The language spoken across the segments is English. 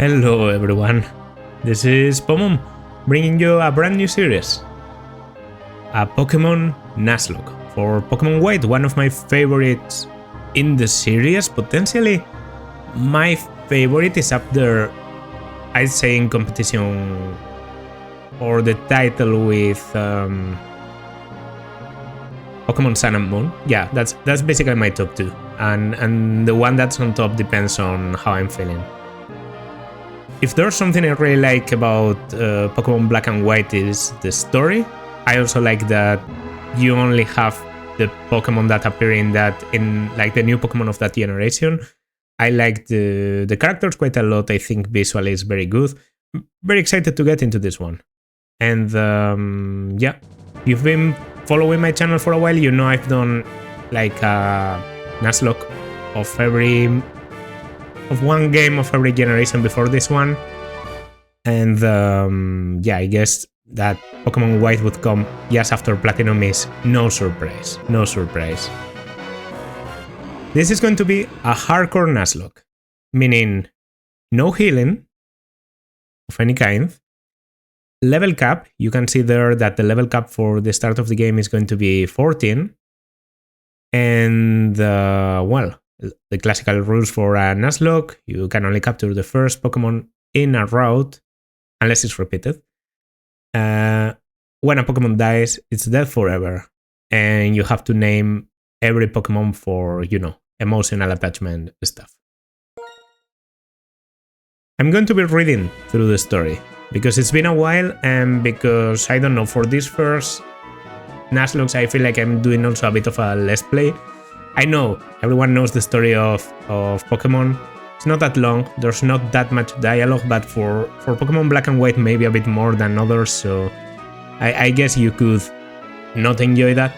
Hello everyone, this is Pomon, bringing you a brand new series. A Pokémon Nuzlocke for Pokémon White, one of my favorites in the series. Potentially my favorite is up there, I'd say, in competition for the title with Pokémon Sun and Moon. Yeah, that's basically my top two, and the one that's on top depends on how I'm feeling. If there's something I really like about Pokémon Black and White is the story. I also like that you only have the Pokémon that appear in like the new Pokémon of that generation. I like the characters quite a lot. I think visually is very good. Very excited to get into this one. And yeah, you've been following my channel for a while. You know I've done like a Nuzlocke of one game of every generation before this one, and yeah, I guess that Pokemon White would come just after Platinum is no surprise. This is going to be a hardcore Nuzlocke, meaning no healing of any kind. Level cap, you can see there that the level cap for the start of the game is going to be 14, and well, the classical rules for a Nuzlocke: you can only capture the first Pokemon in a route unless it's repeated. When a Pokemon dies, it's dead forever, and you have to name every Pokemon for, you know, emotional attachment stuff. I'm going to be reading through the story because it's been a while, and because, I don't know, for these first Nuzlocke I feel like I'm doing also a bit of a let's play. I know everyone knows the story of Pokemon. It's not that long, there's not that much dialogue, but for Pokemon Black and White maybe a bit more than others, so I guess you could not enjoy that.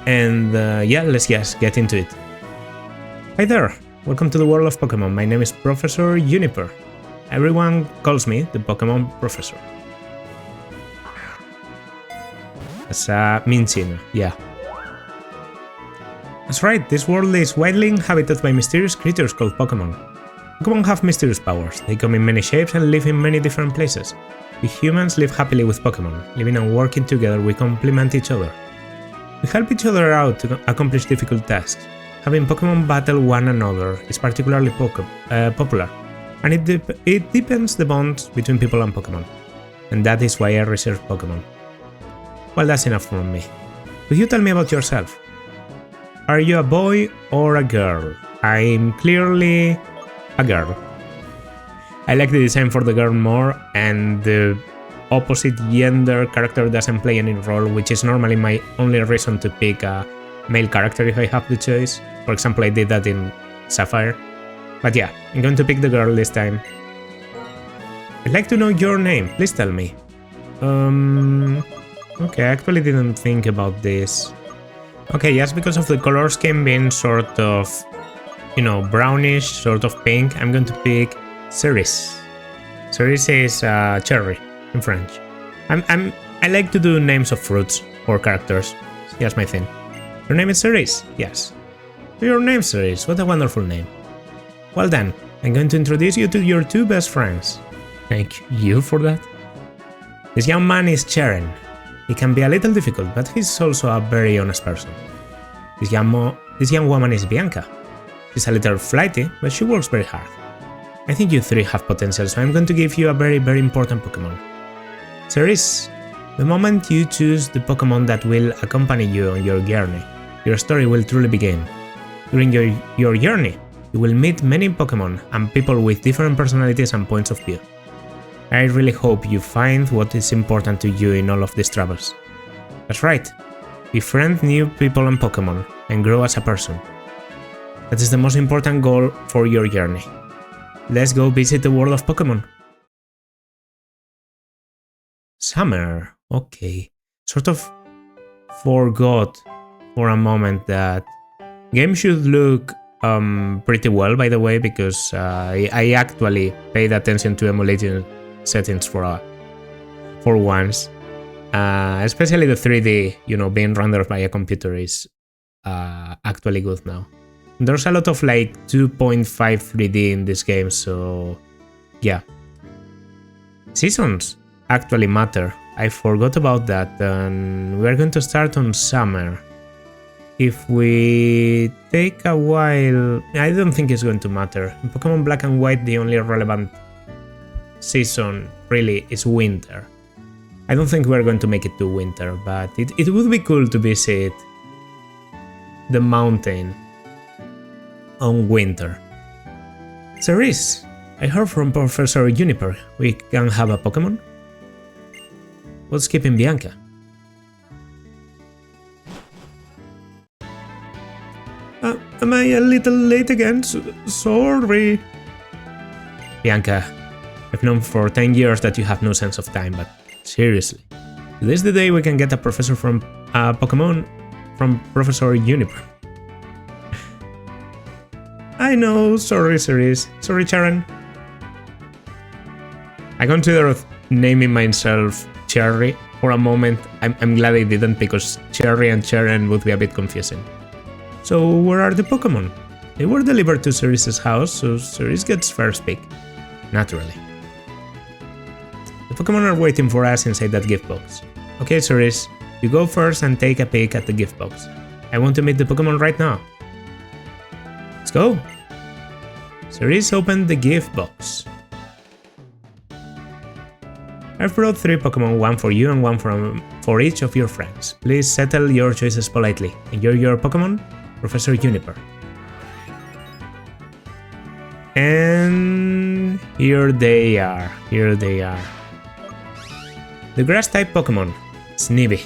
And yeah, let's just get into it. Hi there, welcome to the world of Pokemon. My name is Professor Juniper. Everyone calls me the Pokemon Professor. That's a Minchino, yeah. That's right, this world is widely inhabited by mysterious creatures called Pokémon. Pokémon have mysterious powers. They come in many shapes and live in many different places. We humans live happily with Pokémon. Living and working together, we complement each other. We help each other out to accomplish difficult tasks. Having Pokémon battle one another is particularly popular, and it deepens the bonds between people and Pokémon. And that is why I research Pokémon. Well, that's enough from me. Could you tell me about yourself? Are you a boy or a girl? I'm clearly a girl. I like the design for the girl more, and the opposite gender character doesn't play any role, which is normally my only reason to pick a male character if I have the choice. For example, I did that in Sapphire. But yeah, I'm going to pick the girl this time. I'd like to know your name, please tell me. Okay, I actually didn't think about this. Okay, just because of the color scheme being sort of, you know, brownish, sort of pink, I'm going to pick Cerise. Cerise is cherry in French. I like to do names of fruits or characters. That's my thing. Your name is Cerise? Yes. Your name, Cerise. What a wonderful name. Well then, I'm going to introduce you to your two best friends. Thank you for that. This young man is Cheren. He can be a little difficult, but he's also a very honest person. This young woman is Bianca. She's a little flighty, but she works very hard. I think you three have potential, so I'm going to give you a very, very important Pokémon. Cerise, the moment you choose the Pokémon that will accompany you on your journey, your story will truly begin. During your journey, you will meet many Pokémon and people with different personalities and points of view. I really hope you find what is important to you in all of these travels. That's right, befriend new people and Pokémon, and grow as a person. That is the most important goal for your journey. Let's go visit the world of Pokémon. Summer, okay. Sort of forgot for a moment that game should look pretty well, by the way, because I actually paid attention to emulating settings for once, especially the 3D, you know, being rendered by a computer is actually good now. There's a lot of like 2.5 3D in this game, so Yeah. Seasons actually matter. I forgot about that, and we're going to start on summer. If we take a while, I don't think it's going to matter. In Pokemon Black and White, the only relevant season really is winter. I don't think we're going to make it to winter, but it would be cool to visit the mountain on winter. Cerise, I heard from Professor Juniper we can have a Pokemon. What's keeping Bianca? Am I a little late again? Sorry. Bianca, I've known for 10 years that you have no sense of time, but seriously. Today's the day we can get a professor from Pokemon from Professor Juniper. I know, sorry Cerise. Sorry Charon. I considered naming myself Cherry for a moment. I'm glad I didn't because Cherry and Charon would be a bit confusing. So where are the Pokemon? They were delivered to Cerise's house, so Cerise gets first pick. Naturally. The Pokemon are waiting for us inside that gift box. Okay, Cerise, you go first and take a peek at the gift box. I want to meet the Pokemon right now. Let's go! Cerise opened the gift box. I've brought 3 Pokemon, one for you and one for each of your friends. Please settle your choices politely. Enjoy your Pokemon, Professor Juniper. And here they are. The Grass-type Pokemon, Snivy.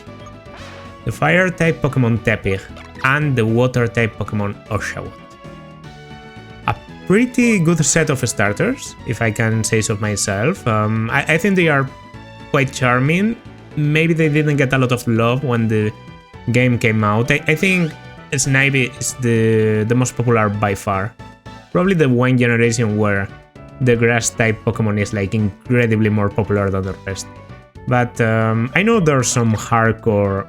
The Fire-type Pokemon, Tepig. And the Water-type Pokemon, Oshawott. A pretty good set of starters, if I can say so myself. I think they are quite charming. Maybe they didn't get a lot of love when the game came out. I think Snivy is the most popular by far. Probably the one generation where the Grass-type Pokemon is like incredibly more popular than the rest. But I know there are some hardcore,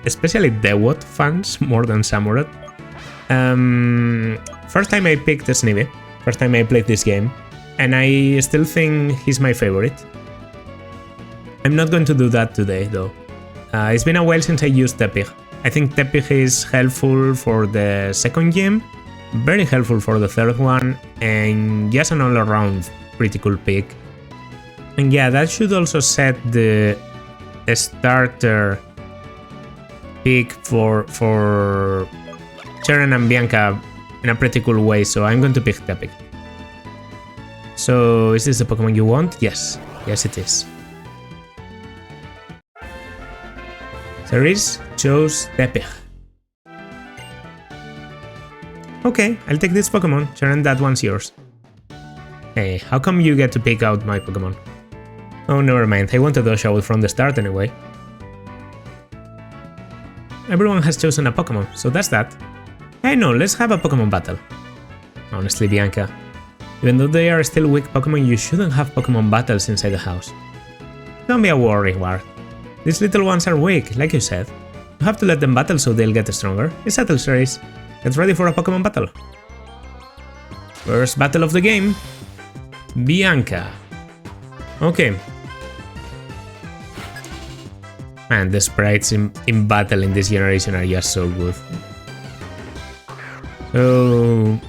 especially Dewott fans more than Samurott. First time I picked Snivy, first time I played this game, and I still think he's my favorite. I'm not going to do that today though. It's been a while since I used Tepig. I think Tepig is helpful for the second gym, very helpful for the third one, and just an all-around pretty cool pick. And yeah, that should also set the starter pick for Charon and Bianca in a pretty cool way, so I'm going to pick Tepig. So, is this the Pokemon you want? Yes. Yes, it is. Cerise chose Tepig. Okay, I'll take this Pokemon. Charon, that one's yours. Hey, how come you get to pick out my Pokemon? Oh, never mind. I wanted Oshawott from the start anyway. Everyone has chosen a Pokemon, so that's that. I know, let's have a Pokemon battle. Honestly, Bianca, even though they are still weak Pokemon, you shouldn't have Pokemon battles inside the house. Don't be a worry, Ward. These little ones are weak, like you said. You have to let them battle so they'll get stronger. It's settled, Cerise. Get ready for a Pokemon battle. First battle of the game. Bianca. Okay. Man, the sprites in battle in this generation are just so good. So,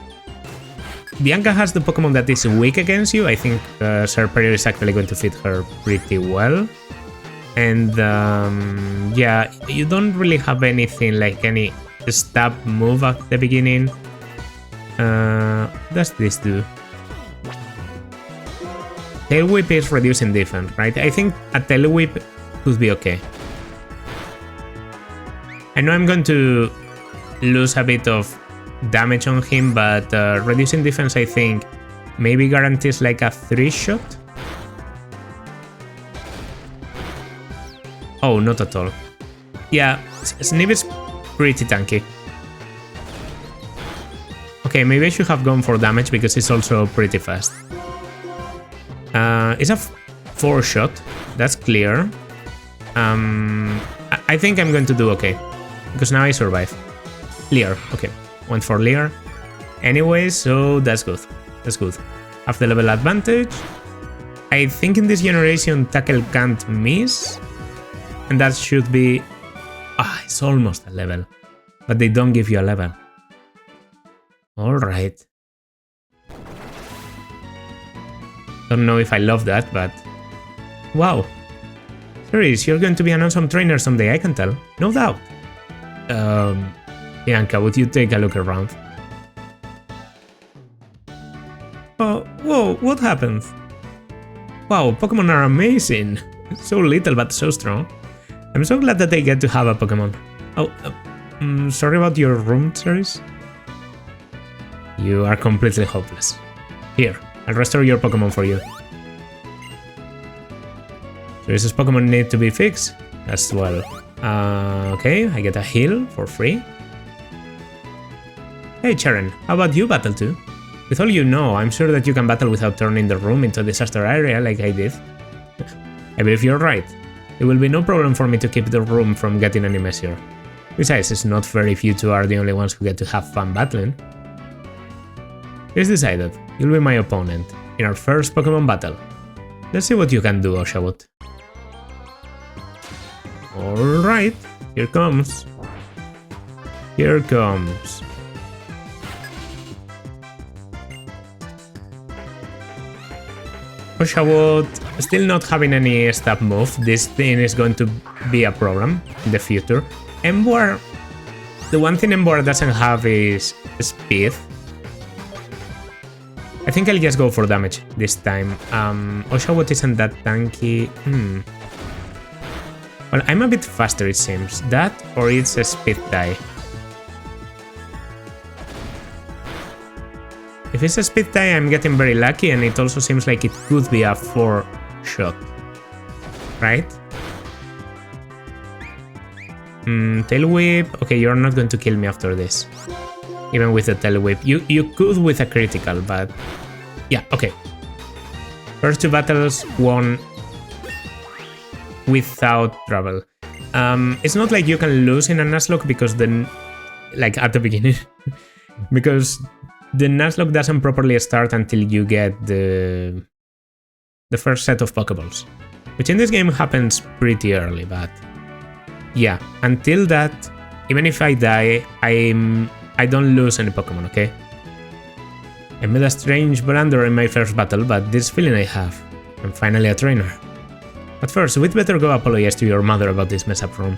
Bianca has the Pokemon that is weak against you. I think Serperior is actually going to fit her pretty well. And yeah, you don't really have anything like any stab move at the beginning. What does this do? Tail Whip is reducing defense, right? I think a Tail Whip could be okay. I know I'm going to lose a bit of damage on him, but reducing defense I think maybe guarantees like a 3-shot. Oh, not at all. Yeah, Snip is pretty tanky. Okay, maybe I should have gone for damage because it's also pretty fast. It's a 4-shot, that's clear. I think I'm going to do okay, because now I survive. Leer, okay, went for Leer. Anyway, so that's good, that's good. have the level advantage. I think in this generation tackle can't miss, and that should be... it's almost a level, but they don't give you a level. Alright. Don't know if I love that, but... Wow. Ceres, you're going to be an awesome trainer someday, I can tell. No doubt. Bianca, would you take a look around? Oh, whoa, what happened? Wow, Pokémon are amazing. So little but so strong. I'm so glad that I get to have a Pokémon. Oh, sorry about your room, Ceres. You are completely hopeless. Here, I'll restore your Pokémon for you. Ceres' Pokémon need to be fixed as well. Okay, I get a heal for free. Hey Charen, how about you battle too? With all you know, I'm sure that you can battle without turning the room into a disaster area like I did. I believe you're right. It will be no problem for me to keep the room from getting any messier. Besides, it's not fair if you two are the only ones who get to have fun battling. It's decided. You'll be my opponent in our first Pokémon battle. Let's see what you can do, Oshawott. Alright, here comes. Here comes. Oshawott still not having any stab move. This thing is going to be a problem in the future. Emboar, the one thing Emboar doesn't have is speed. I think I'll just go for damage this time. Oshawott isn't that tanky. Well, I'm a bit faster it seems. That or it's a speed die. If it's a speed tie, I'm getting very lucky, and it also seems like it could be a 4-shot. Right? Tail Whip. Okay, you're not going to kill me after this. Even with the Tail Whip. You could with a critical, but... Yeah, okay. First 2 battles won without trouble. It's not like you can lose in a Nuzlocke because then... Like, at the beginning. Because... The Nuzlocke doesn't properly start until you get the first set of Pokeballs, which in this game happens pretty early, but yeah, until that, even if I die, I don't lose any Pokemon, okay? I made a strange blunder in my first battle, but this feeling I have, I'm finally a trainer. But first, we'd better go apologize to your mother about this mess-up room.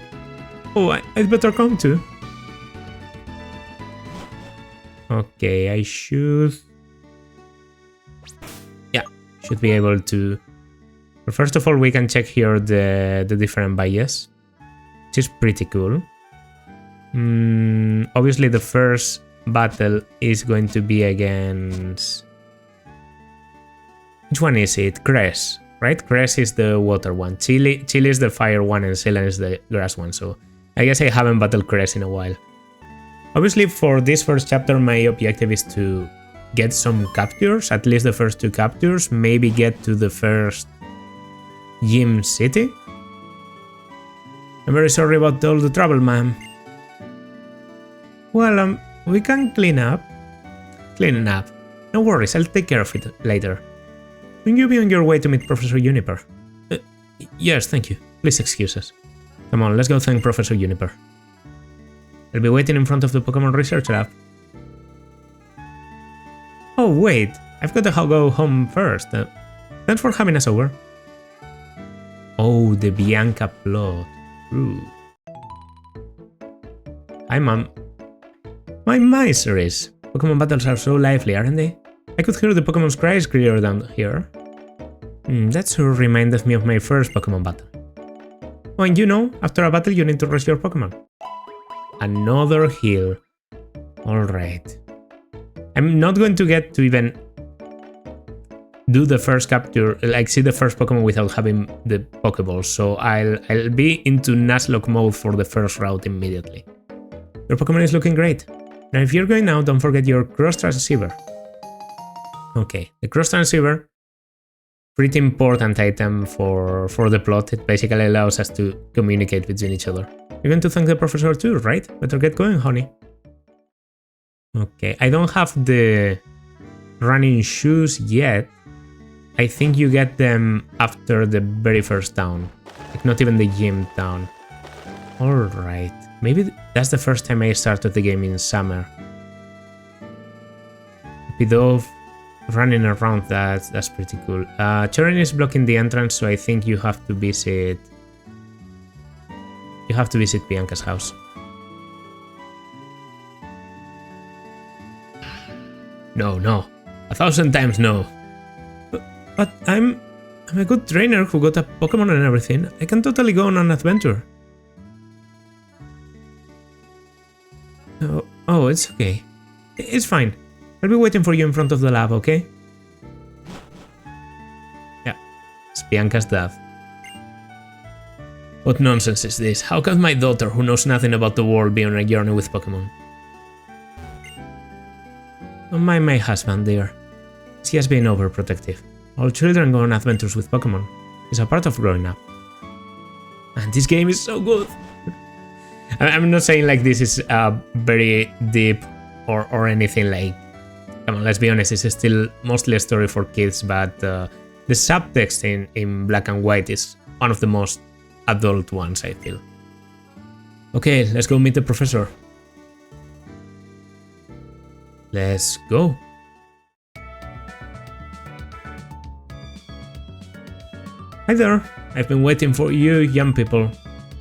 Oh, I'd better come too. Okay, I should... Yeah, should be able to... But first of all, we can check here the different bias, which is pretty cool. Obviously, the first battle is going to be against... Which one is it? Cress, right? Cress is the water one. Chili is the fire one, and Ceylon is the grass one, so I guess I haven't battled Cress in a while. Obviously, for this first chapter, my objective is to get some captures, at least the first 2 captures, maybe get to the first Gym City. I'm very sorry about all the trouble, ma'am. Well, we can clean up. Cleaning up. No worries, I'll take care of it later. Will you be on your way to meet Professor Juniper? Yes, thank you. Please excuse us. Come on, let's go thank Professor Juniper. I'll be waiting in front of the Pokémon Research Lab. Oh wait, I've got to go home first. Thanks for having us over. Oh, the Bianca plot. Ooh. Hi, Mom. My Ceres. Pokémon battles are so lively, aren't they? I could hear the Pokémon's cries clear down here. That sure reminded me of my first Pokémon battle. Oh, and you know, after a battle you need to rest your Pokémon. Another heal. Alright. I'm not going to get to even do the first capture, like see the first Pokemon without having the Pokeballs, so I'll be into Nuzlocke mode for the first route immediately. Your Pokemon is looking great. Now if you're going now, don't forget your cross transceiver. Okay, the cross transceiver, pretty important item for the plot. It basically allows us to communicate between each other. You're going to thank the professor too, right? Better get going, honey. Okay, I don't have the running shoes yet. I think you get them after the very first town. Like not even the gym town. Alright. Maybe that's the first time I started the game in summer. Pidove running around, that's pretty cool. Cheren is blocking the entrance, so I think you have to visit... You have to visit Bianca's house. No, no. 1,000 times no. But I'm a good trainer who got a Pokémon and everything. I can totally go on an adventure. Oh, it's okay. It's fine. I'll be waiting for you in front of the lab, okay? Yeah, it's Bianca's dad. What nonsense is this? How can my daughter, who knows nothing about the world, be on a journey with Pokémon? Don't mind my husband, dear. She has been overprotective. All children go on adventures with Pokémon. It's a part of growing up. And this game is so good! I'm not saying like this is very deep or anything like... Come on, let's be honest, it's still mostly a story for kids, but the subtext in black and white is one of the most adult ones, I feel. Okay, let's go meet the professor. Let's go. Hi there, I've been waiting for you young people.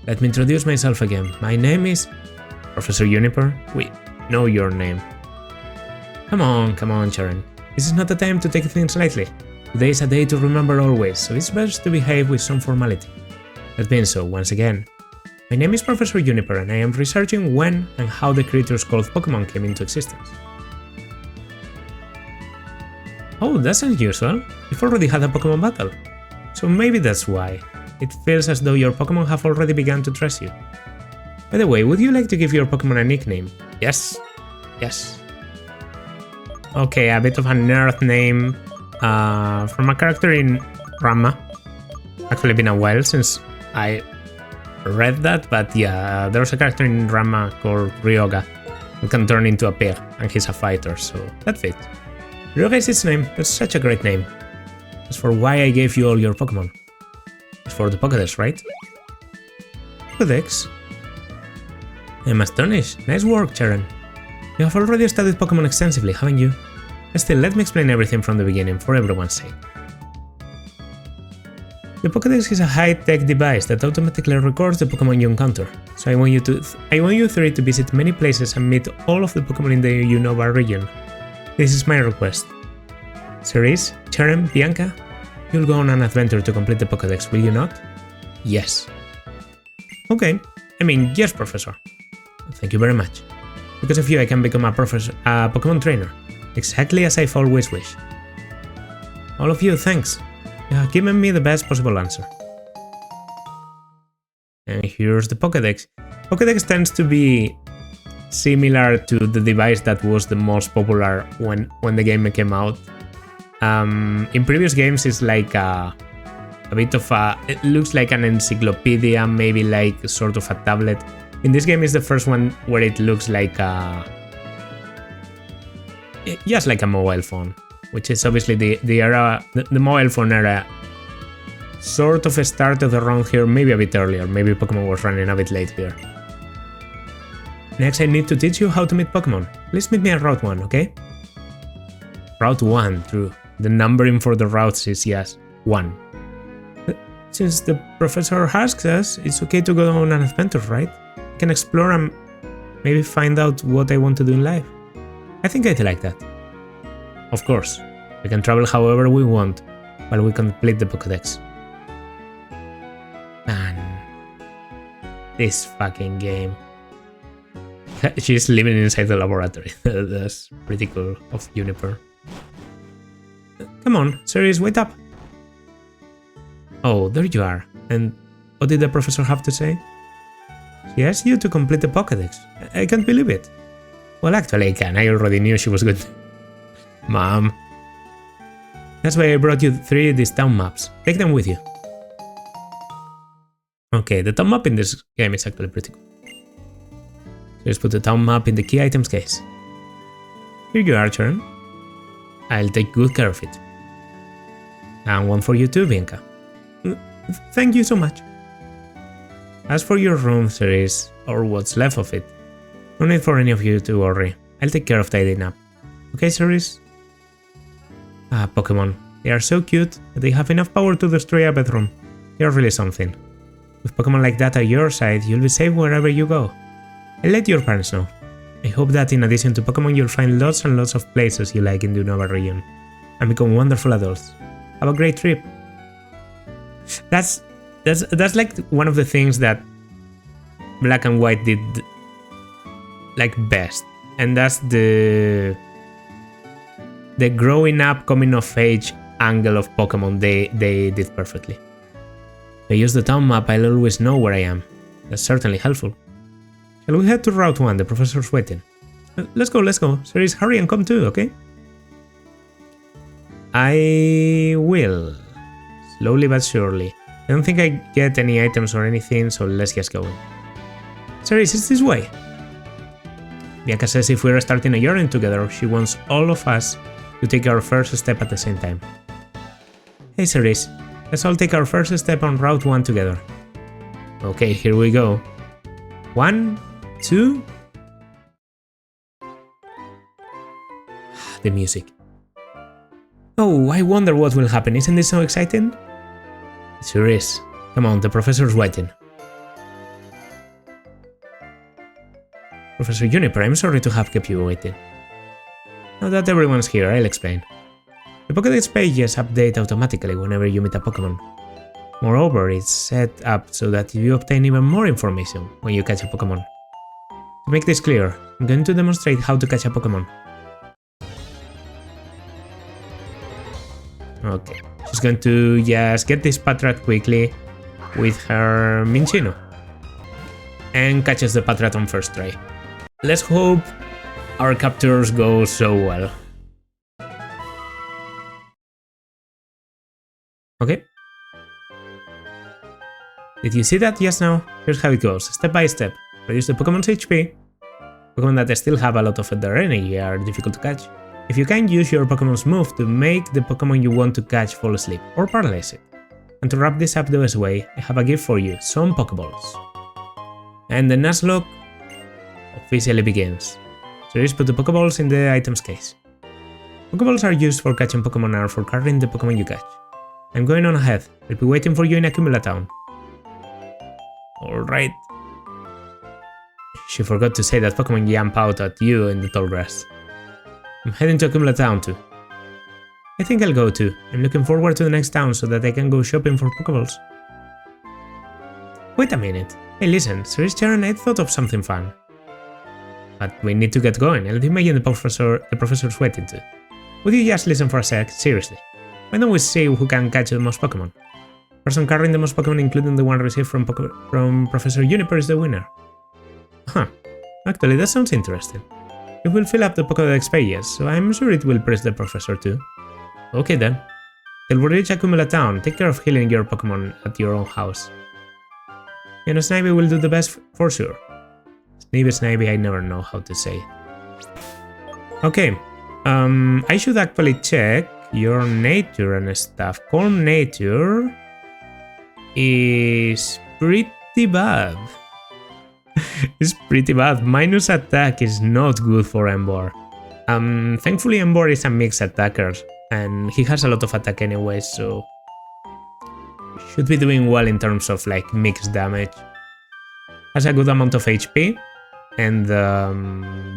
Let me introduce myself again. My name is Professor Juniper. We know your name. Come on, Cheren. This is not the time to take things lightly. Today is a day to remember always, so it's best to behave with some formality. That being so, once again, my name is Professor Juniper and I am researching when and how the creatures called Pokémon came into existence. Oh, that's unusual. You've already had a Pokémon battle. So maybe that's why. It feels as though your Pokémon have already begun to trust you. By the way, would you like to give your Pokémon a nickname? Yes. Yes. Okay, a bit of a nerd name from a character in Ranma. Actually been a while since I read that, but yeah, there's a character in Ranma called Ryoga who can turn into a pig, and he's a fighter, so that fits. Ryoga is its name. That's such a great name. As for why I gave you all your Pokémon. It's for the Pokédex, right? Pokédex? I'm astonished. Nice work, Cheren. You have already studied Pokémon extensively, haven't you? Still, let me explain everything from the beginning, for everyone's sake. The Pokédex is a high-tech device that automatically records the Pokémon you encounter, so I want you three to visit many places and meet all of the Pokémon in the Unova region. This is my request. Cerise, Cheren, Bianca, you'll go on an adventure to complete the Pokédex, will you not? Yes. Okay, I mean, yes, Professor. Thank you very much. Because of you, I can become a Pokémon trainer, exactly as I've always wished. All of you, thanks. You have given me the best possible answer. And here's the Pokédex. Pokédex tends to be similar to the device that was the most popular when the game came out. In previous games, it's like a bit of a... It looks like an encyclopedia, maybe like sort of a tablet. In this game, is the first one where it looks like a... just like a mobile phone, which is obviously the era... The mobile phone era sort of started around here, maybe a bit earlier. Maybe Pokemon was running a bit late here. Next, I need to teach you how to meet Pokemon. Please meet me at Route 1, okay? Route 1, true. The numbering for the routes is, yes, 1. Since the professor asks us, it's okay to go on an adventure, right? I can explore and maybe find out what I want to do in life. I think I'd like that. Of course, we can travel however we want while we complete the Pokédex. Man, this fucking game. She's living inside the laboratory. That's pretty cool of Juniper. Come on, Cerise, wait up. Oh, there you are. And what did the professor have to say? She asked you to complete the Pokédex. I can't believe it. Well, actually I can. I already knew she was good. Mom. That's why I brought you 3 of these town maps. Take them with you. Okay, the town map in this game is actually pretty cool. So let's put the town map in the key items case. Here you are, Cheren. I'll take good care of it. And one for you too, Bianca. Thank you so much. As for your room, Ceres, or what's left of it, no need for any of you to worry. I'll take care of tidying up. Okay, Ceres? Ah, Pokémon. They are so cute, but they have enough power to destroy a bedroom. You're really something. With Pokémon like that at your side, you'll be safe wherever you go. I'll let your parents know. I hope that in addition to Pokémon, you'll find lots and lots of places you like in the Unova region, and become wonderful adults. Have a great trip. That's like one of the things that Black and White did like best, and that's the growing up, coming of age angle of Pokemon. They did perfectly. If I use the town map, I'll always know where I am. That's certainly helpful. Shall we head to Route 1? The professor's waiting. Let's go. Ceres, hurry and come too, okay? I will. Slowly but surely. I don't think I get any items or anything, so let's just go. Ceres, it's this way. Bianca says if we're starting a journey together, she wants all of us to take our first step at the same time. Hey Ceres, let's all take our first step on Route 1 together. Okay, here we go. 1, 2... The music. Oh, I wonder what will happen. Isn't this so exciting? It sure is. Come on, the professor's waiting. Professor Juniper, I'm sorry to have kept you waiting. Now that everyone's here, I'll explain. The Pokédex pages update automatically whenever you meet a Pokémon. Moreover, it's set up so that you obtain even more information when you catch a Pokémon. To make this clear, I'm going to demonstrate how to catch a Pokémon. Okay, she's going to just get this Patrat quickly with her Minchino. And catches the Patrat on first try. Let's hope our captures go so well. Okay. Did you see that just now? Here's how it goes, step by step. Reduce the Pokemon's HP. Pokemon that still have a lot of their energy are difficult to catch. If you can, use your Pokemon's move to make the Pokemon you want to catch fall asleep, or paralyze it. And to wrap this up the best way, I have a gift for you, some Pokeballs. And the Nuzlocke officially begins. So just put the Pokeballs in the items case. Pokeballs are used for catching Pokemon or for carrying the Pokemon you catch. I'm going on ahead, I'll be waiting for you in Accumula Town. Alright. She forgot to say that Pokemon jump out at you in the tall grass. I'm heading to Accumula Town too. I think I'll go too. I'm looking forward to the next town so that I can go shopping for Pokeballs. Wait a minute. Hey listen, Ceres Charon, I thought of something fun. But we need to get going. I'll imagine the professor's waiting too. Would you just listen for a sec? Seriously. Why don't we see who can catch the most Pokemon? Person carrying the most Pokemon, including the one received from Professor Juniper, is the winner. Huh. Actually, that sounds interesting. It will fill up the Pokédex pages, so I'm sure it will press the professor too. Okay then. Till we reach Accumula Town, take care of healing your Pokémon at your own house. And Snivy will do the best for sure. Snivy, I never know how to say it. Okay, I should actually check your nature and stuff. Calm nature is pretty bad. It's pretty bad. Minus attack is not good for Emboar. Thankfully Emboar is a mixed attacker and he has a lot of attack anyway, so should be doing well in terms of like mixed damage. Has a good amount of HP and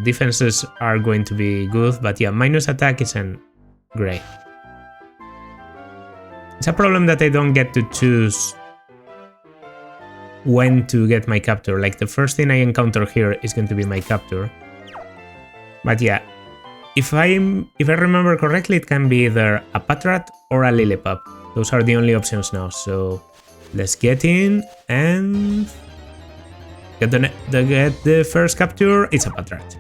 defenses are going to be good, but yeah, minus attack isn't great. It's a problem that I don't get to choose when to get my capture. Like the first thing I encounter here is going to be my capture. But yeah, if I remember correctly, it can be either a Patrat or a Lillipup. Those are the only options now. So let's get in and get the first capture. It's a Patrat.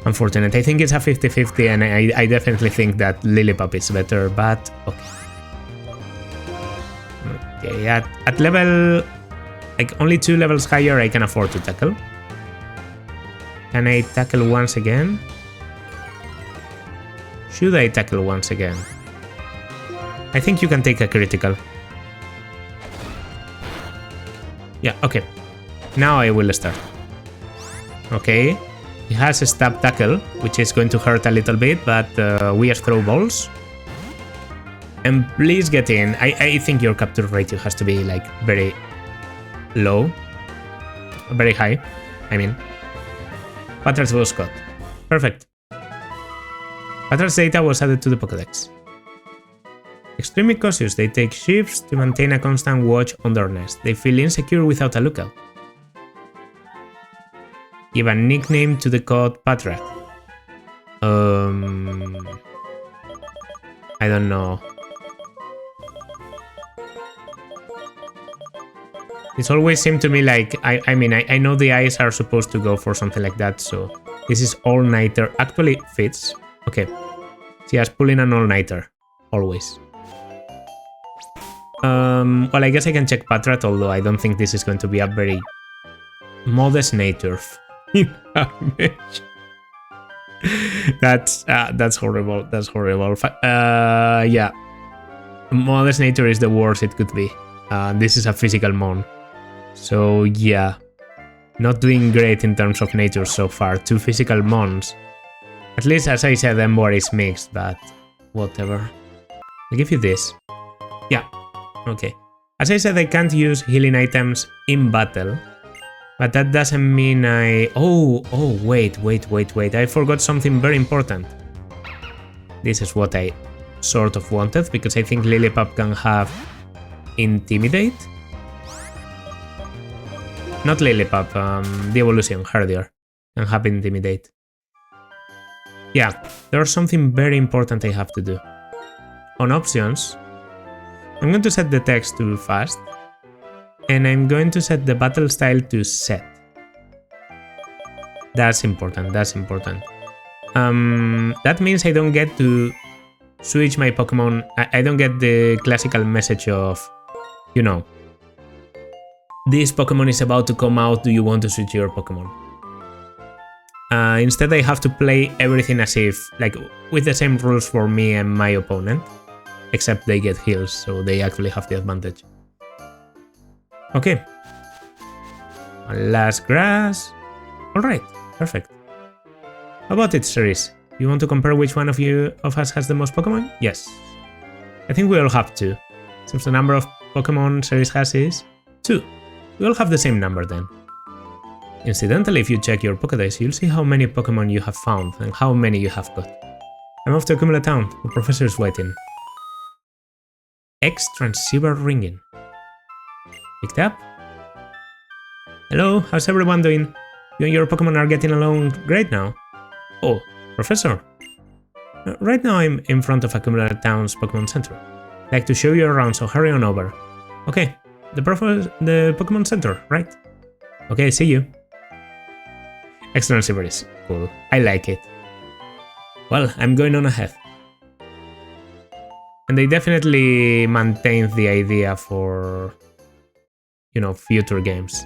Unfortunate. I think it's a 50-50 and I definitely think that Lillipup is better, but okay. Okay, at level, like only 2 levels higher, I can afford to tackle. Can I tackle once again? Should I tackle once again? I think you can take a critical. Yeah, okay. Now I will start. Okay. He has a stab tackle, which is going to hurt a little bit, but we just throw balls. And please get in. I think your capture ratio has to be like very low. Very high, I mean. Patras was caught. Perfect. Patras data was added to the Pokédex. Extremely cautious, they take shifts to maintain a constant watch on their nest. They feel insecure without a lookout. Give a nickname to the cod Patrat. I don't know. It's always seemed to me like, I mean, I know the eyes are supposed to go for something like that, so this is all-nighter. Actually fits. Okay. She has pulling an all-nighter. Always. Well, I guess I can check Patrat, although I don't think this is going to be a very modest nature. That's horrible. That's horrible. Yeah. Modest nature is the worst it could be. This is a physical mon. So yeah, not doing great in terms of nature so far. 2 physical mons. At least, as I said, Emboar is mixed, but whatever. I'll give you this. Yeah, okay. As I said, I can't use healing items in battle, but that doesn't mean I... Oh, wait. I forgot something very important. This is what I sort of wanted, because I think Lillipup can have Intimidate? Not Lillipup, the evolution, Hardier, can have Intimidate. Yeah, there's something very important I have to do. On options, I'm going to set the text to fast, and I'm going to set the battle style to set. That's important, that's important. That means I don't get to switch my Pokemon. I don't get the classical message of, you know, this Pokemon is about to come out, do you want to switch your Pokemon? Instead I have to play everything as if, like, with the same rules for me and my opponent, except they get heals, so they actually have the advantage. Okay. Last grass. Alright, perfect. How about it, series? You want to compare which one of us has the most Pokemon? Yes. I think we all have 2. Since the number of Pokemon series has is 2. We all have the same number then. Incidentally, if you check your Pokédex, you'll see how many Pokemon you have found and how many you have got. I'm off to Cumula Town. The professor is waiting. X transceiver ringing. Picked up? Hello, how's everyone doing? You and your Pokemon are getting along great now? Oh, Professor. Right now I'm in front of Cumula Town's Pokémon Center. I'd like to show you around, so hurry on over. Okay, the Pokémon Center, right? Okay, see you. Excellent Silver is cool. I like it. Well, I'm going on ahead. And they definitely maintained the idea for, you know, future games.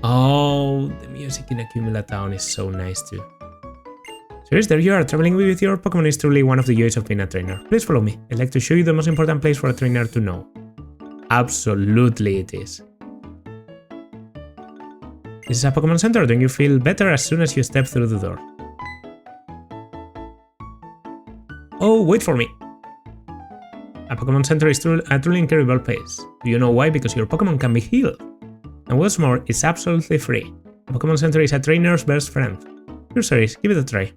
Oh, the music in Cumula Town is so nice too. So yes, there you are. Traveling with your Pokemon is truly one of the joys of being a trainer. Please follow me. I'd like to show you the most important place for a trainer to know. Absolutely it is. This is a Pokemon Center. Don't you feel better as soon as you step through the door? Oh, wait for me. A Pokemon Center is a truly incredible place. Do you know why? Because your Pokemon can be healed. And what's more, it's absolutely free. A Pokemon Center is a trainer's best friend. Here, series, give it a try.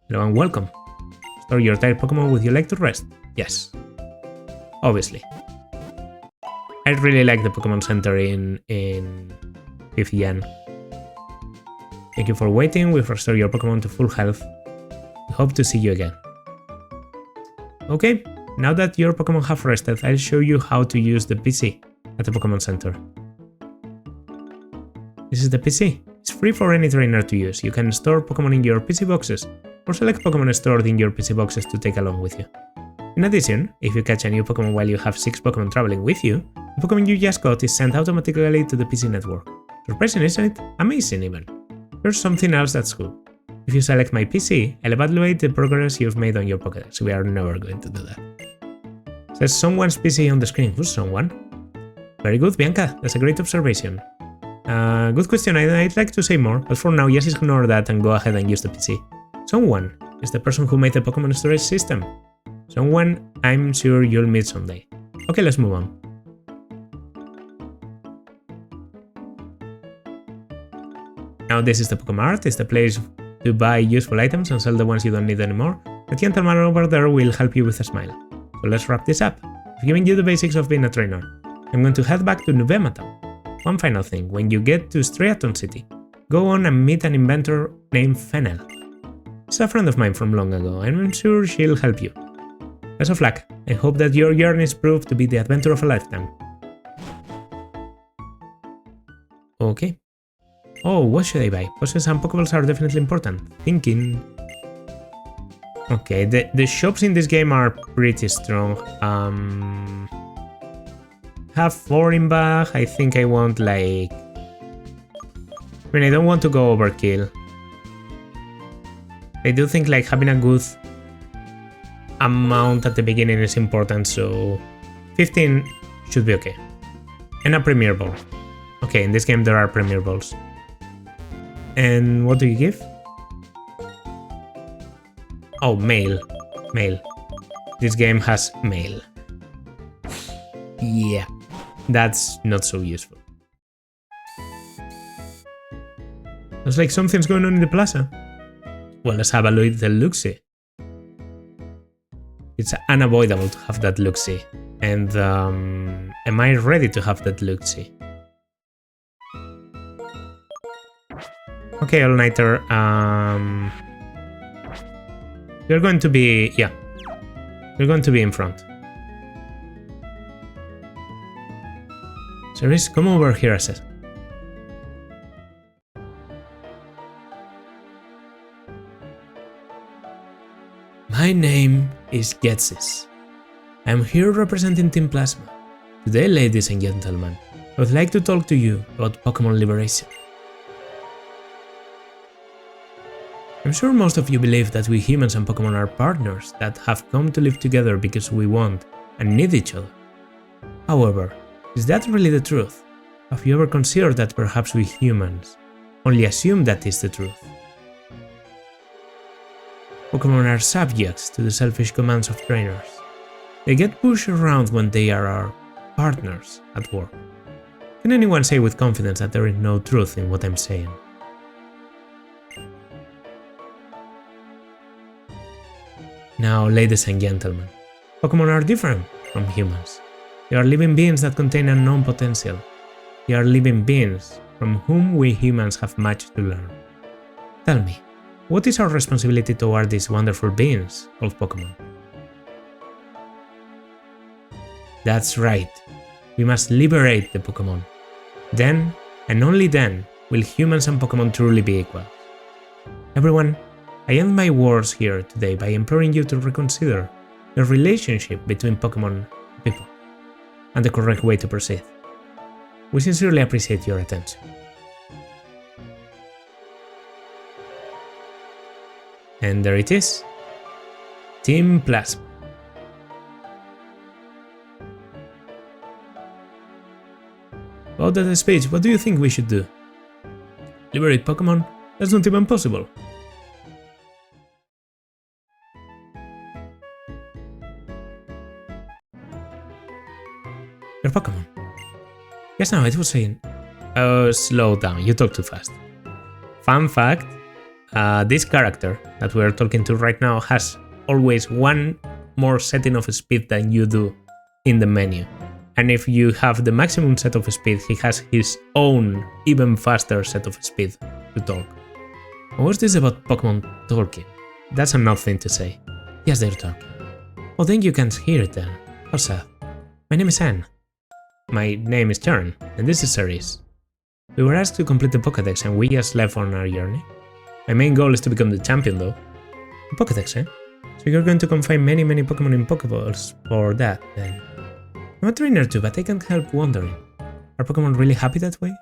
Hello and welcome. Store your tired Pokemon, would you like to rest? Yes. Obviously. I really like the Pokemon Center in 5th Gen. Thank you for waiting. We've restored your Pokemon to full health. We hope to see you again. Okay, now that your Pokemon have rested, I'll show you how to use the PC at the Pokemon Center. This is the PC. It's free for any trainer to use. You can store Pokemon in your PC boxes, or select Pokemon stored in your PC boxes to take along with you. In addition, if you catch a new Pokemon while you have 6 Pokemon traveling with you, the Pokemon you just got is sent automatically to the PC network. Surprising, isn't it? Amazing even. There's something else that's cool. If you select my PC, I'll evaluate the progress you've made on your Pokédex. We are never going to do that. Says someone's PC on the screen. Who's someone? Very good, Bianca. That's a great observation. Good question. I'd like to say more, but for now, just ignore that and go ahead and use the PC. Someone is the person who made the Pokémon storage system. Someone I'm sure you'll meet someday. Okay, let's move on. Now this is the Pokemart. It's the place to buy useful items and sell the ones you don't need anymore. The gentleman over there will help you with a smile. So let's wrap this up. I've given you the basics of being a trainer. I'm going to head back to Nuvematown. One final thing, when you get to Striaton City, go on and meet an inventor named Fennel. She's a friend of mine from long ago, and I'm sure she'll help you. Best of luck. I hope that your journeys prove to be the adventure of a lifetime. Okay. Oh, what should I buy? Potions and Pokeballs are definitely important. Thinking. Okay, the shops in this game are pretty strong. Have 4 in bag. I think I want like... I mean, I don't want to go overkill. I do think like having a good amount at the beginning is important, so 15 should be okay. And a Premier Ball. Okay, in this game there are Premier Balls. And what do you give? Oh, mail. Mail. This game has mail. Yeah, that's not so useful. Looks like something's going on in the plaza. Well, let's have a look-see. It's unavoidable to have that look-see. And am I ready to have that look-see? Okay, all-nighter. You're going to be... yeah. You're going to be in front. Ceres, come over here a sec. My name is Getsis. I'm here representing Team Plasma. Today, ladies and gentlemen, I would like to talk to you about Pokémon Liberation. I'm sure most of you believe that we humans and Pokémon are partners that have come to live together because we want and need each other. However, is that really the truth? Have you ever considered that perhaps we humans only assume that is the truth? Pokémon are subjects to the selfish commands of trainers. They get pushed around when they are our partners at work. Can anyone say with confidence that there is no truth in what I'm saying? Now, ladies and gentlemen, Pokémon are different from humans. They are living beings that contain unknown potential. They are living beings from whom we humans have much to learn. Tell me, what is our responsibility toward these wonderful beings called Pokémon? That's right. We must liberate the Pokémon. Then, and only then, will humans and Pokémon truly be equal. Everyone, I end my words here today by imploring you to reconsider the relationship between Pokémon and people, and the correct way to proceed. We sincerely appreciate your attention. And there it is. Team Plasma. About that speech, what do you think we should do? Liberate Pokémon? That's not even possible. Your Pokémon. Yes, no, it was saying... Oh, slow down, you talk too fast. Fun fact, this character that we're talking to right now has always one more setting of speed than you do in the menu. And if you have the maximum set of speed, he has his own, even faster set of speed to talk. What's this about Pokémon talking? That's an odd thing to say. Yes, they're talking. Oh, then you can't hear it then. How sad. My name is Anne. My name is Chern, and this is Ceres. We were asked to complete the Pokédex and we just left on our journey. My main goal is to become the champion though. The Pokédex, eh? So you're going to confine many Pokémon in Pokéballs for that, then. I'm a trainer too, but I can't help wondering. Are Pokémon really happy that way?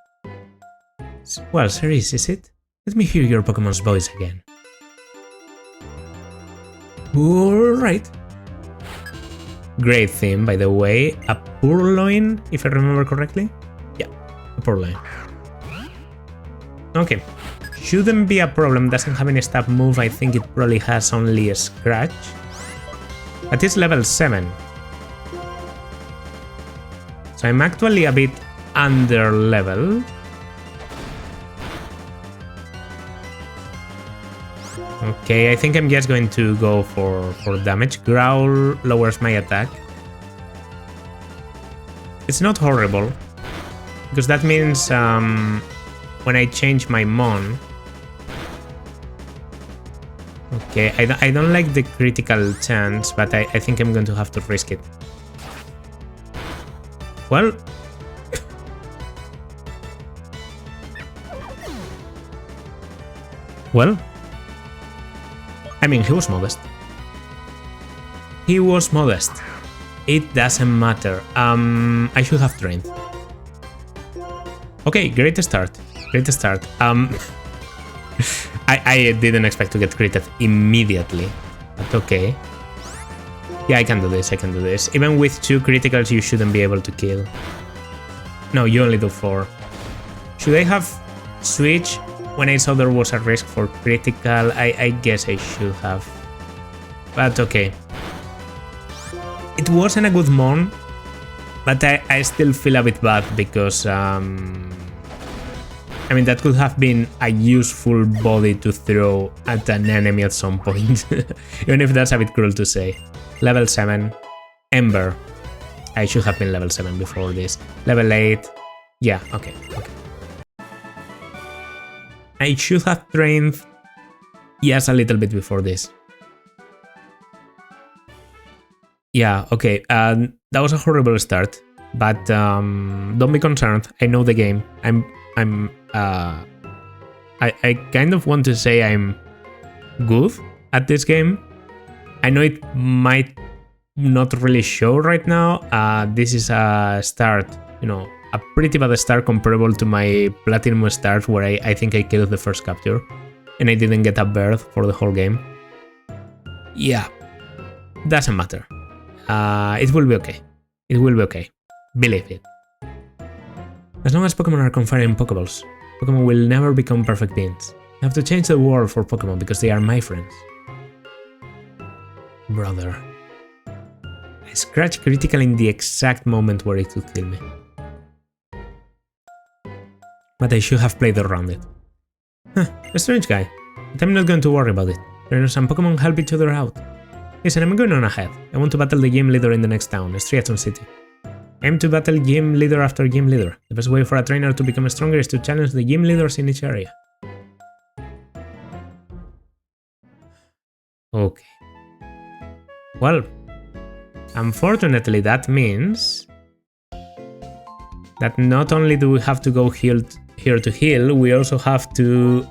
Well, Ceres, is it? Let me hear your Pokémon's voice again. Alright. Great theme, by the way. A purloin, if I remember correctly. Yeah, a purloin. Okay. Shouldn't be a problem. Doesn't have any stab move. I think it probably has only a scratch. But it's level 7. So I'm actually a bit under level. Okay, I think I'm just going to go for damage. Growl lowers my attack. It's not horrible, because that means when I change my Mon... Okay, I don't like the critical chance, but I think I'm going to have to risk it. Well... well... I mean, he was modest. He was modest. It doesn't matter. I should have trained. Okay, great start. Great start. I didn't expect to get critted immediately, but okay. Yeah, I can do this, I can do this. Even with 2 criticals, you shouldn't be able to kill. No, you only do 4. Should I have switched when I saw there was a risk for critical? I guess I should have. But okay. It wasn't a good Mon, but I still feel a bit bad because... I mean, that could have been a useful body to throw at an enemy at some point. Even if that's a bit cruel to say. Level 7. Ember. I should have been level 7 before this. Level 8. Yeah, okay. I should have trained just a little bit before this. Yeah, okay. That was a horrible start. But don't be concerned. I know the game. I kind of want to say I'm good at this game. I know it might not really show right now. This is a start, you know, a pretty bad start comparable to my platinum start where I think I killed the first capture and I didn't get a bird for the whole game. Yeah, doesn't matter. It will be okay. It will be okay. Believe it. As long as Pokémon are conferring Pokeballs, Pokémon will never become perfect beings. I have to change the world for Pokémon because they are my friends. Brother. I scratched critical in the exact moment where it could kill me. But I should have played around it. Huh, a strange guy. But I'm not going to worry about it. Trainers and Pokémon help each other out. Listen, I'm going on ahead. I want to battle the gym leader in the next town, Striaton City. Aim to battle gym leader after gym leader. The best way for a trainer to become stronger is to challenge the gym leaders in each area. Okay. Well, unfortunately that means that not only do we have to go here to heal, we also have to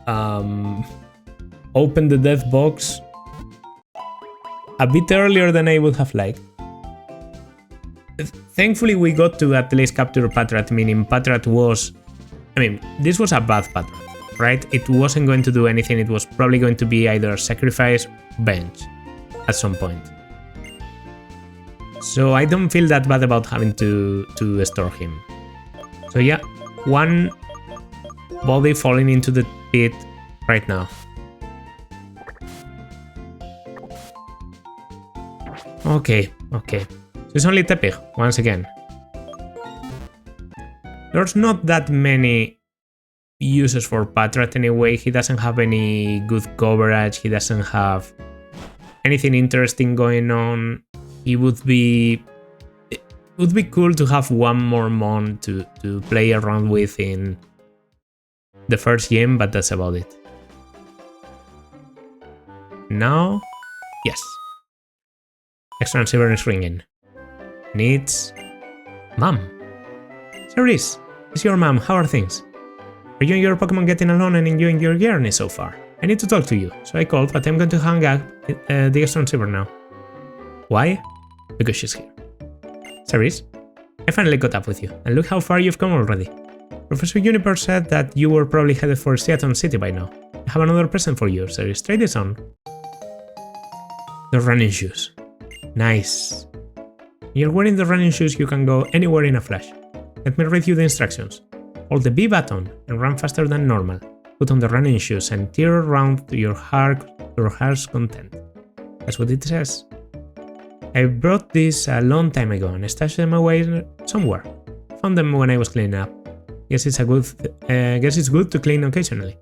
open the death box a bit earlier than I would have liked. Thankfully we got to at least capture Patrat, meaning Patrat was... I mean, this was a bad Patrat, right? It wasn't going to do anything, it was probably going to be either sacrifice, bench at some point. So I don't feel that bad about having to store him. So yeah, one body falling into the pit right now. Okay. So it's only Tepig, once again. There's not that many uses for Patrat anyway. He doesn't have any good coverage, he doesn't have anything interesting going on. It would be cool to have one more Mon to play around with in the first game, but that's about it. Now, yes. Extra receiver is ringing. Needs... Mom. Cerise, it's your mom, how are things? Are you and your Pokemon getting along and enjoying your journey so far? I need to talk to you, so I called, but I'm going to hang up the extra receiver now. Why? Because she's here. Cerise, I finally caught up with you, and look how far you've come already. Professor Juniper said that you were probably headed for Striaton City by now. I have another present for you, Cerise. Try this on. The running shoes. Nice. When you're wearing the running shoes, you can go anywhere in a flash. Let me read you the instructions. Hold the B button and run faster than normal. Put on the running shoes and tear around your heart's content. That's what it says. I brought these a long time ago and stashed them away somewhere. Found them when I was cleaning up. Guess it's good to clean occasionally.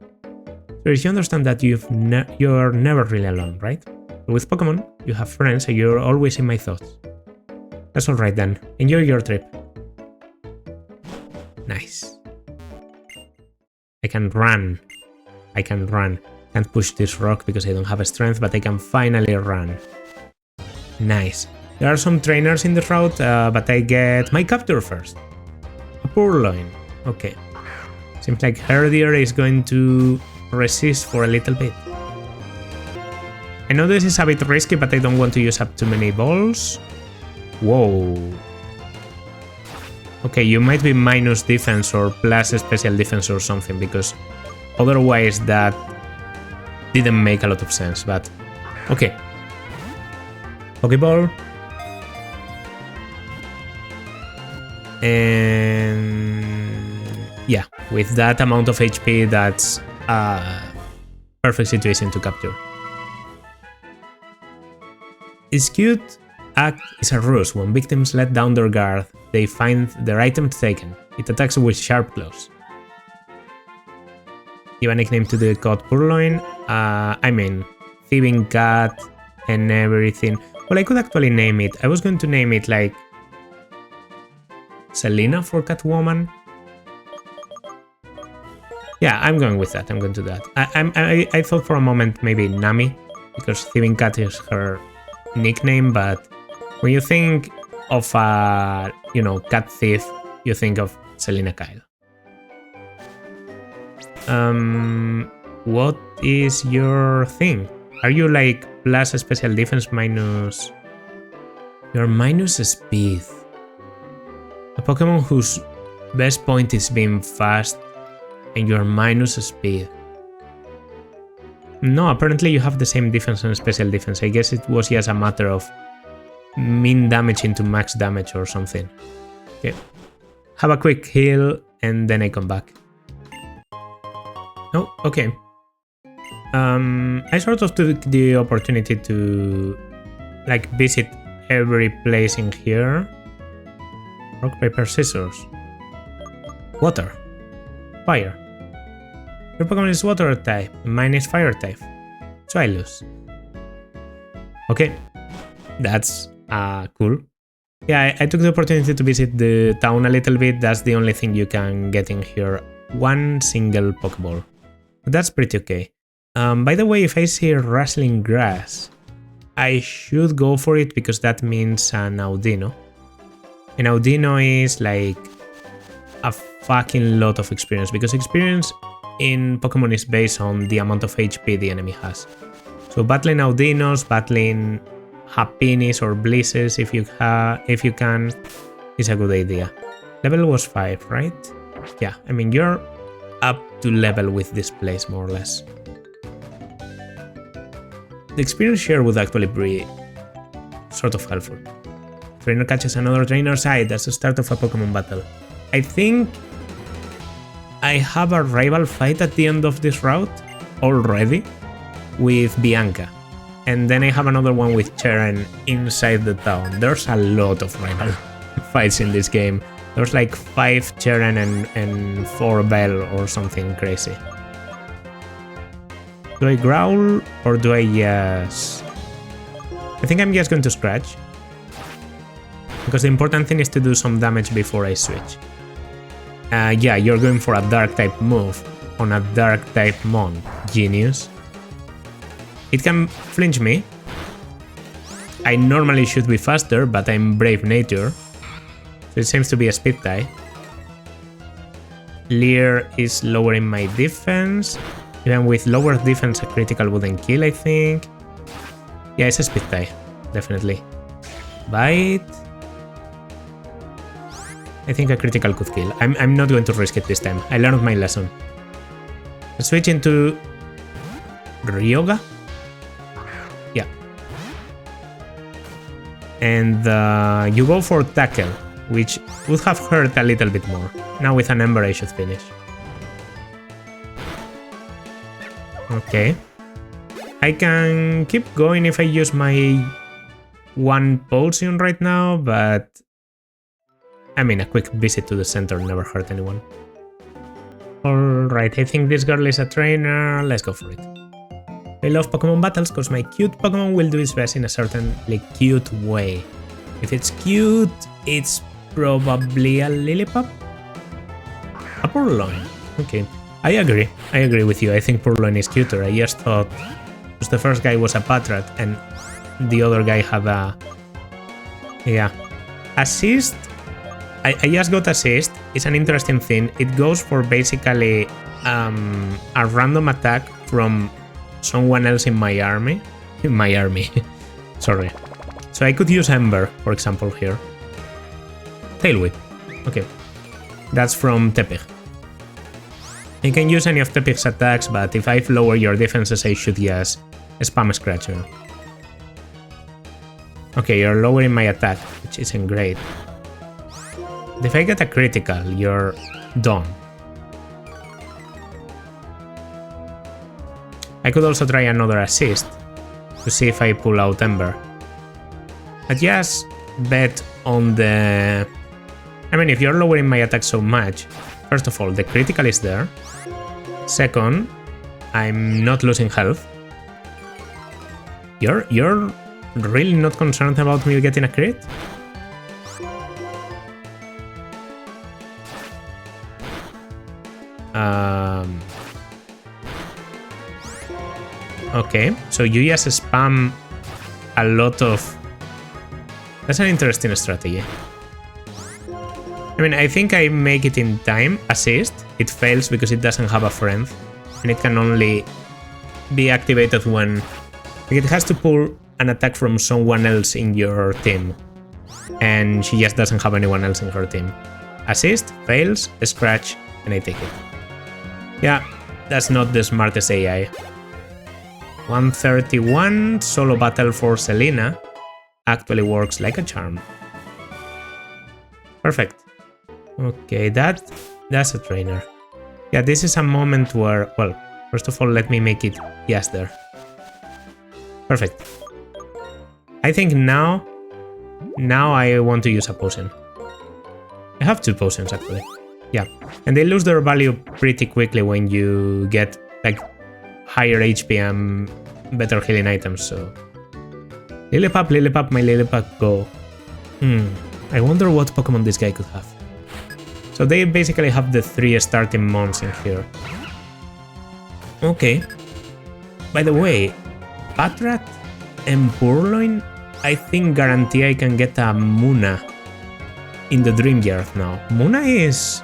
So you understand that you're never really alone, right? But with Pokémon, you have friends and you're always in my thoughts. That's alright then. Enjoy your trip. Nice. I can run. Can't push this rock because I don't have strength, but I can finally run. Nice. There are some trainers in the route, but I get my capture first. A Purloin. Okay. Seems like Herdier is going to resist for a little bit. I know this is a bit risky, but I don't want to use up too many balls. Whoa. Okay, you might be minus defense or plus special defense or something, because otherwise that didn't make a lot of sense, but okay. Pokeball. And yeah, with that amount of HP, that's a perfect situation to capture. It's cute. Act is a ruse. When victims let down their guard, they find their items taken. It attacks with sharp claws. Give a nickname to the cat Purloin. I mean, thieving cat and everything. Well, I could actually name it. I was going to name it like Selena for Catwoman. Yeah, I'm going with that. I'm going to do that. I thought for a moment maybe Nami, because thieving cat is her nickname, but when you think of a, cat thief, you think of Selena Kyle. What is your thing? Are you like plus special defense minus... You're minus speed. A Pokemon whose best point is being fast and you're minus speed. No, apparently you have the same defense and special defense. I guess it was just a matter of min damage into max damage or something. Okay. Have a quick heal and then I come back. Oh, okay. I sort of took the opportunity to like visit every place in here. Rock, paper, scissors. Water. Fire. Your Pokemon is water type, mine is fire type. So I lose. Okay. That's cool. Yeah, I took the opportunity to visit the town a little bit. That's the only thing you can get in here. One single Pokeball. That's pretty okay. By the way, if I see rustling grass, I should go for it because that means an Audino. An Audino is like a fucking lot of experience, because experience in Pokemon is based on the amount of HP the enemy has. So battling Audinos, battling Happinis or Blisses if you can, is a good idea. Level was 5, right? Yeah, I mean you're up to level with this place more or less. The experience share would actually be sort of helpful. Trainer catches another trainer side, that's the start of a Pokemon battle. I think I have a rival fight at the end of this route already with Bianca. And then I have another one with Cheren inside the town. There's a lot of rival fights in this game. There's like 5 Cheren and 4 Bell or something crazy. Do I growl or do I just... I think I'm just going to scratch. Because the important thing is to do some damage before I switch. Yeah, you're going for a dark type move on a dark type Mon. Genius. It can flinch me. I normally should be faster, but I'm Brave Nature. So it seems to be a speed tie. Leer is lowering my defense. Even with lower defense, a critical wouldn't kill, I think. Yeah, it's a speed tie. Definitely. Bite. I think a critical could kill. I'm not going to risk it this time. I learned my lesson. Let's switch into Ryoga. Yeah. And you go for tackle, which would have hurt a little bit more. Now with an Ember I should finish. Okay. I can keep going if I use my one potion right now, but I mean, a quick visit to the center never hurt anyone. Alright, I think this girl is a trainer. Let's go for it. I love Pokemon battles because my cute Pokemon will do its best in a certainly cute way. If it's cute, it's probably a Lillipup? A Purloin. Okay. I agree with you. I think Purloin is cuter. I just thought the first guy was a Patrat and the other guy had a... Yeah. Assist. I just got assist. It's an interesting thing. It goes for basically a random attack from someone else in my army. Sorry. So I could use Ember, for example, here. Tail Whip. Okay. That's from Tepig. You can use any of Tepig's attacks, but if I lower your defenses, I should just spam Scratch, you know. Okay, you're lowering my attack, which isn't great. If I get a critical, you're done. I could also try another assist to see if I pull out Ember. I just bet on the... I mean, if you're lowering my attack so much, first of all, the critical is there. Second, I'm not losing health. You're really not concerned about me getting a crit? Okay, so you just spam a lot of... That's an interesting strategy. I mean, I think I make it in time. Assist. It fails because it doesn't have a friend. And it can only be activated when... It has to pull an attack from someone else in your team. And she just doesn't have anyone else in her team. Assist, fails, scratch, and I take it. Yeah, that's not the smartest AI. 131, solo battle for Selena. Actually works like a charm. Perfect. Okay, that's a trainer. Yeah, this is a moment where, well, first of all, let me make it yes there. Perfect. I think now I want to use a potion. I have two potions actually. Yeah, and they lose their value pretty quickly when you get like higher HP and better healing items, so... Lillipup, my Lillipup, go. I wonder what Pokemon this guy could have. So they basically have the 3 starting mons in here. Okay. By the way, Patrat and Purloin, I think guarantee I can get a Muna in the Dreamyard now. Muna is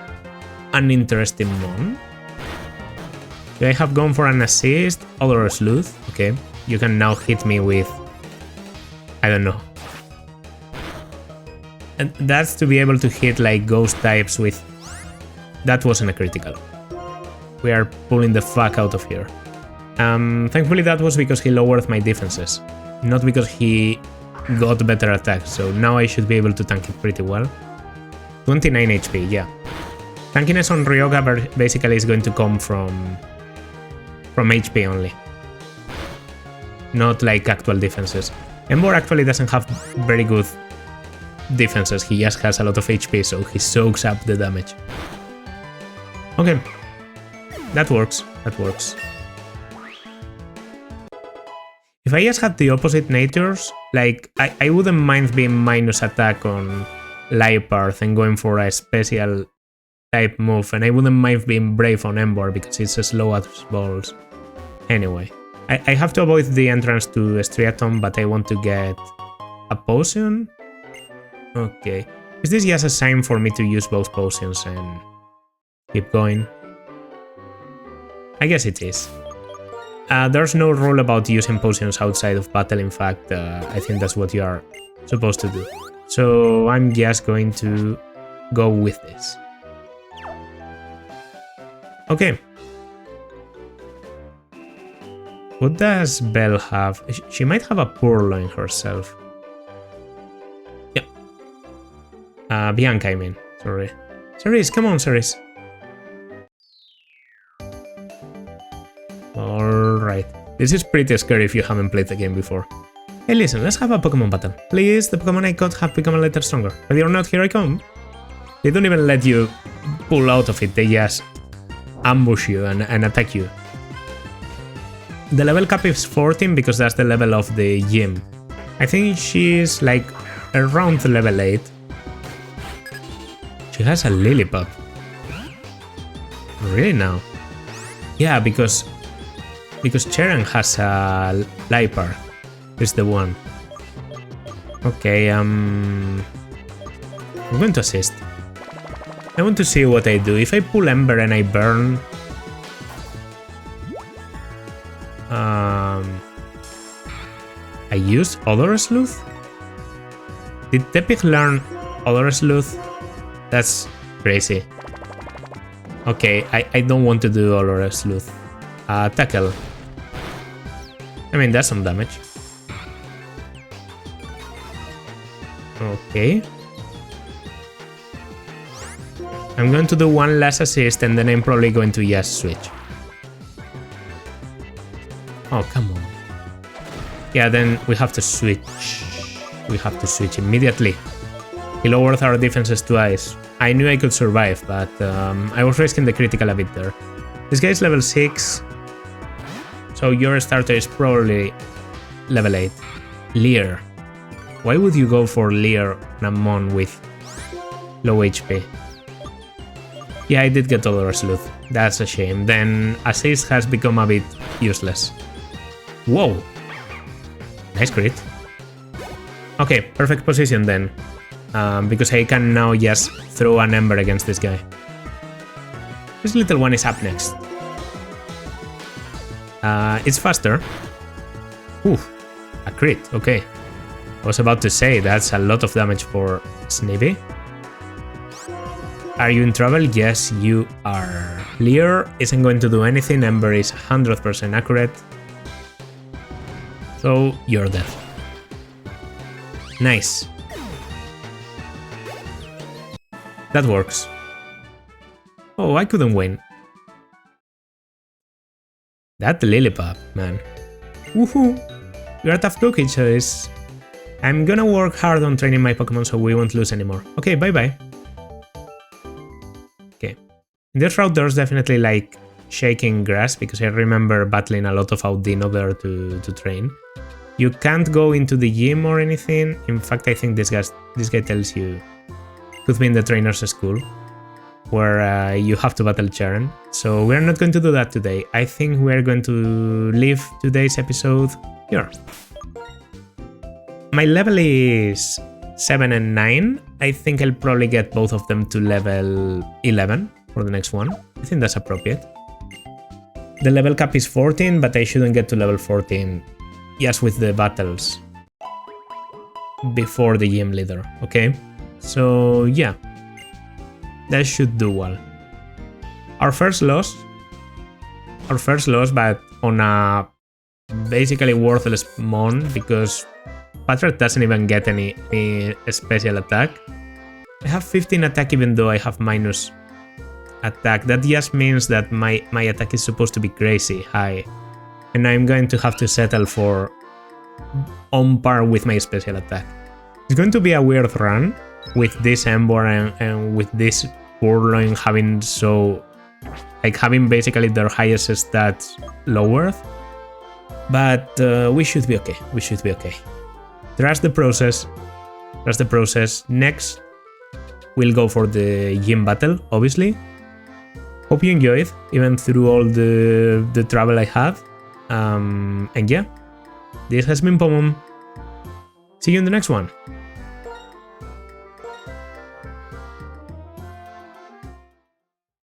an interesting mon. I have gone for an assist, other sleuth. Okay, you can now hit me with... I don't know. And that's to be able to hit like ghost types with... That wasn't a critical. We are pulling the fuck out of here. Thankfully that was because he lowered my defenses, not because he got better attacks, so now I should be able to tank it pretty well. 29 HP, yeah. Tankiness on Ryoga basically is going to come from HP only. Not like actual defenses. Ember actually doesn't have very good defenses, he just has a lot of HP, so he soaks up the damage. Okay, that works, that works. If I just had the opposite natures, like, I wouldn't mind being minus attack on Liepard and going for a special type move, and I wouldn't mind being brave on Ember because it's as slow as balls. Anyway, I have to avoid the entrance to Striaton, but I want to get a potion. Okay, is this just a sign for me to use both potions and keep going? I guess it is. There's no rule about using potions outside of battle, in fact, I think that's what you are supposed to do. So I'm just going to go with this. Okay. What does Belle have? She might have a Purloin herself. Bianca, I mean. Sorry. Cerise, come on, Cerise. Alright. This is pretty scary if you haven't played the game before. Hey, listen, let's have a Pokémon battle. Please, the Pokémon I caught have become a little stronger. Ready or not, here I come. They don't even let you pull out of it, they just ambush you and attack you. The level cap is 14 because that's the level of the gym. I think she's like around level 8. She has a Lillipup. Really now? Yeah, because Cheren has a Liepard. Is the one. Okay, I'm going to assist. I want to see what I do. If I pull Ember and I burn... I use Odor Sleuth? Did Tepig learn Odor Sleuth? That's crazy. Okay, I don't want to do Odor Sleuth. Tackle. I mean, that's some damage. Okay. I'm going to do one last assist and then I'm probably going to just switch. Oh, come on. Yeah, then we have to switch. We have to switch immediately. He lowered our defenses twice. I knew I could survive, but I was risking the critical a bit there. This guy is level 6. So your starter is probably level 8. Leer. Why would you go for Leer on a Mon with low HP? Yeah, I did get Odor Sleuth. That's a shame. Then Assist has become a bit useless. Whoa! Nice crit. Okay, perfect position then. Because I can now just throw an Ember against this guy. This little one is up next. It's faster. Oof, a crit, okay. I was about to say, that's a lot of damage for Snivy. Are you in trouble? Yes, you are. Leer isn't going to do anything, Ember is 100% accurate. So, you're dead. Nice. That works. Oh, I couldn't win. That Lillipup, man. Woohoo! You're a tough cookie, Chase. I'm gonna work hard on training my Pokémon so we won't lose anymore. Okay, bye-bye. Okay. In this route there's definitely like shaking grass because I remember battling a lot of Audino there to train. You can't go into the gym or anything. In fact, I think this guy tells you could be in the trainer's school where you have to battle Cheren. So we're not going to do that today. I think we're going to leave today's episode here. My level is 7 and 9. I think I'll probably get both of them to level 11 for the next one. I think that's appropriate. The level cap is 14, but I shouldn't get to level 14 just with the battles before the gym leader, okay? So yeah, that should do well. Our first loss, but on a basically worthless Mon because Patrat doesn't even get any special attack. I have 15 attack even though I have minus attack. That just means that my attack is supposed to be crazy high. And I'm going to have to settle for on par with my special attack. It's going to be a weird run with this Ember and with this Purloin having having basically their highest stats lowered. But we should be okay. We should be okay. Trust the process. Trust the process. Next, we'll go for the gym battle, obviously. Hope you enjoyed, even through all the trouble I had. And yeah, this has been Pomon. See you in the next one.